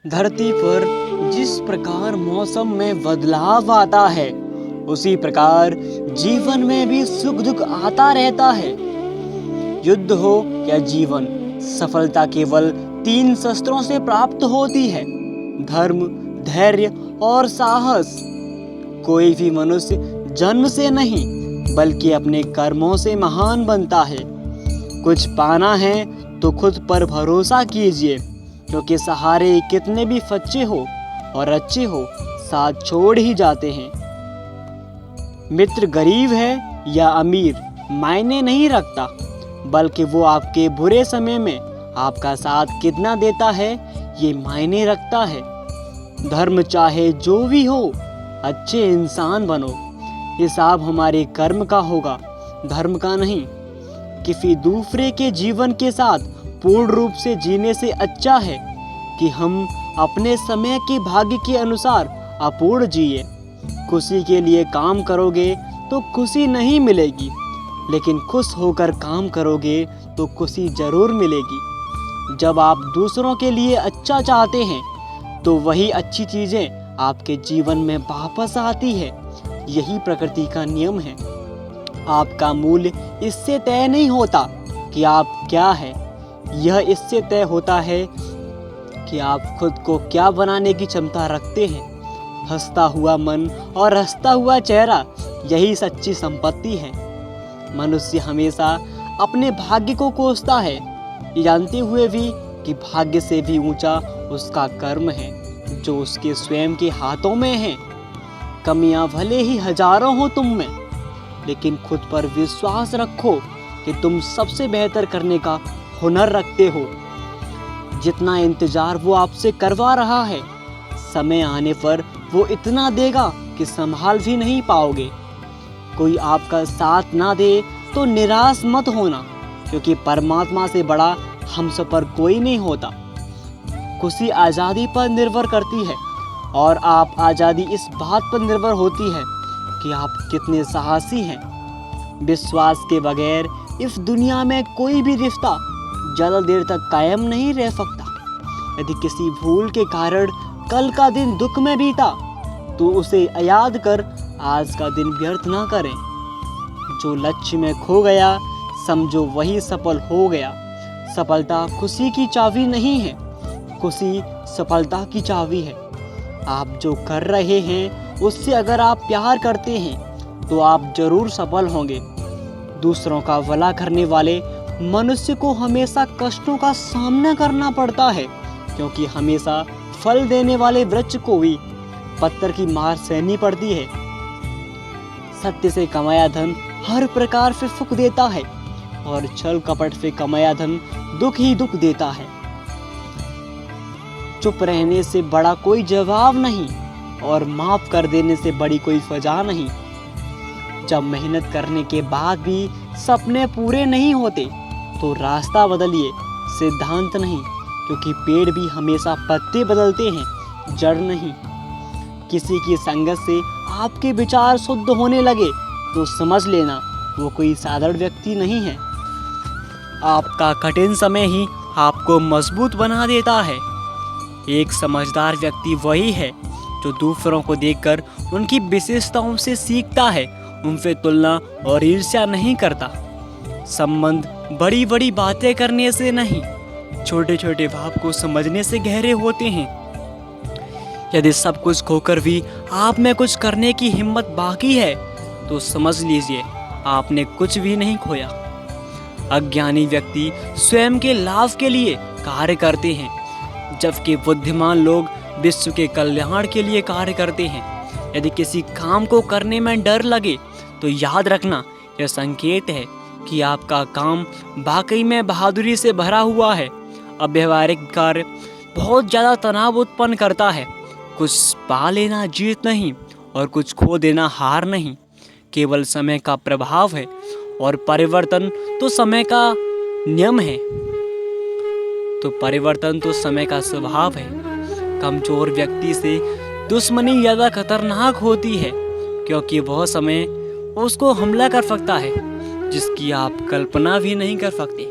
धरती पर जिस प्रकार मौसम में बदलाव आता है, उसी प्रकार जीवन में भी सुख दुख आता रहता है। युद्ध हो या जीवन, सफलता केवल 3 शस्त्रों से प्राप्त होती है: धर्म, धैर्य और साहस। कोई भी मनुष्य जन्म से नहीं बल्कि अपने कर्मों से महान बनता है। कुछ पाना है तो खुद पर भरोसा कीजिए, क्योंकि सहारे कितने भी सच्चे हो और अच्छे हो, साथ छोड़ ही जाते हैं। मित्र गरीब है या अमीर मायने नहीं रखता, बल्कि वो आपके बुरे समय में आपका साथ कितना देता है ये मायने रखता है। धर्म चाहे जो भी हो, अच्छे इंसान बनो। हिसाब हमारे कर्म का होगा, धर्म का नहीं। किसी दूसरे के जीवन के साथ पूर्ण रूप से जीने से अच्छा है कि हम अपने समय के भाग्य के अनुसार अपूर्ण जिए। खुशी के लिए काम करोगे तो खुशी नहीं मिलेगी, लेकिन खुश होकर काम करोगे तो खुशी जरूर मिलेगी। जब आप दूसरों के लिए अच्छा चाहते हैं तो वही अच्छी चीज़ें आपके जीवन में वापस आती है। यही प्रकृति का नियम है। आपका मूल्य इससे तय नहीं होता कि आप क्या है, यह इससे तय होता है कि आप खुद को क्या बनाने की क्षमता रखते हैं। हंसता हुआ मन और हंसता हुआ चेहरा, यही सच्ची संपत्ति है। मनुष्य हमेशा अपने भाग्य को कोसता है, ये जानते हुए भी कि भाग्य से भी ऊंचा उसका कर्म है, जो उसके स्वयं के हाथों में है। कमियां भले ही हजारों हो तुम में, लेकिन खुद पर विश्वास रखो कि तुम सबसे बेहतर करने का हुनर रखते हो। जितना इंतजार वो आपसे करवा रहा है, समय आने पर वो इतना देगा कि संभाल भी नहीं पाओगे। कोई आपका साथ ना दे तो निराश मत होना, क्योंकि परमात्मा से बड़ा हम सब पर कोई नहीं होता। खुशी आज़ादी पर निर्भर करती है, और आप आज़ादी इस बात पर निर्भर होती है कि आप कितने साहसी हैं। विश्वास के बगैर इस दुनिया में कोई भी रिश्ता ज़्यादा देर तक कायम नहीं रह सकता। यदि किसी भूल के कारण कल का दिन दुख में बीता, तो उसे याद कर आज का दिन व्यर्थ ना करें। जो लक्ष्य में खो गया, समझो वही सफल हो गया। सफलता खुशी की चाबी नहीं है, खुशी सफलता की चाबी है। आप जो कर रहे हैं उससे अगर आप प्यार करते हैं तो आप जरूर सफल होंगे। दूसरों का भला करने वाले मनुष्य को हमेशा कष्टों का सामना करना पड़ता है, क्योंकि हमेशा फल देने वाले वृक्ष को भी पत्थर की मार सहनी पड़ती है। सत्य से कमाया धन हर प्रकार से सुख देता है, और छल कपट से कमाया धन दुख ही दुख देता है। चुप रहने से बड़ा कोई जवाब नहीं, और माफ कर देने से बड़ी कोई सजा नहीं। जब मेहनत करने के बाद भी सपने पूरे नहीं होते तो रास्ता बदलिए, सिद्धांत नहीं, क्योंकि पेड़ भी हमेशा पत्ते बदलते हैं, जड़ नहीं। किसी की संगत से आपके विचार शुद्ध होने लगे तो समझ लेना वो कोई साधारण व्यक्ति नहीं है। आपका कठिन समय ही आपको मजबूत बना देता है। एक समझदार व्यक्ति वही है जो दूसरों को देखकर उनकी विशेषताओं से सीखता है, उनसे तुलना और ईर्ष्या नहीं करता। संबंध बड़ी बड़ी बातें करने से नहीं, छोटे छोटे भाव को समझने से गहरे होते हैं। यदि सब कुछ खोकर भी आप में कुछ करने की हिम्मत बाकी है तो समझ लीजिए आपने कुछ भी नहीं खोया। अज्ञानी व्यक्ति स्वयं के लाभ के लिए कार्य करते हैं, जबकि बुद्धिमान लोग विश्व के कल्याण के लिए कार्य करते हैं। यदि किसी काम को करने में डर लगे तो याद रखना, यह संकेत है कि आपका काम वाकई में बहादुरी से भरा हुआ है। अव्यावहारिक कार्य बहुत ज़्यादा तनाव उत्पन्न करता है। कुछ पा लेना जीत नहीं, और कुछ खो देना हार नहीं, केवल समय का प्रभाव है, और परिवर्तन तो समय का नियम है। तो परिवर्तन तो समय का स्वभाव है। कमजोर व्यक्ति से दुश्मनी ज़्यादा खतरनाक होती है, क्योंकि वह समय उसको हमला कर सकता है जिसकी आप कल्पना भी नहीं कर सकते।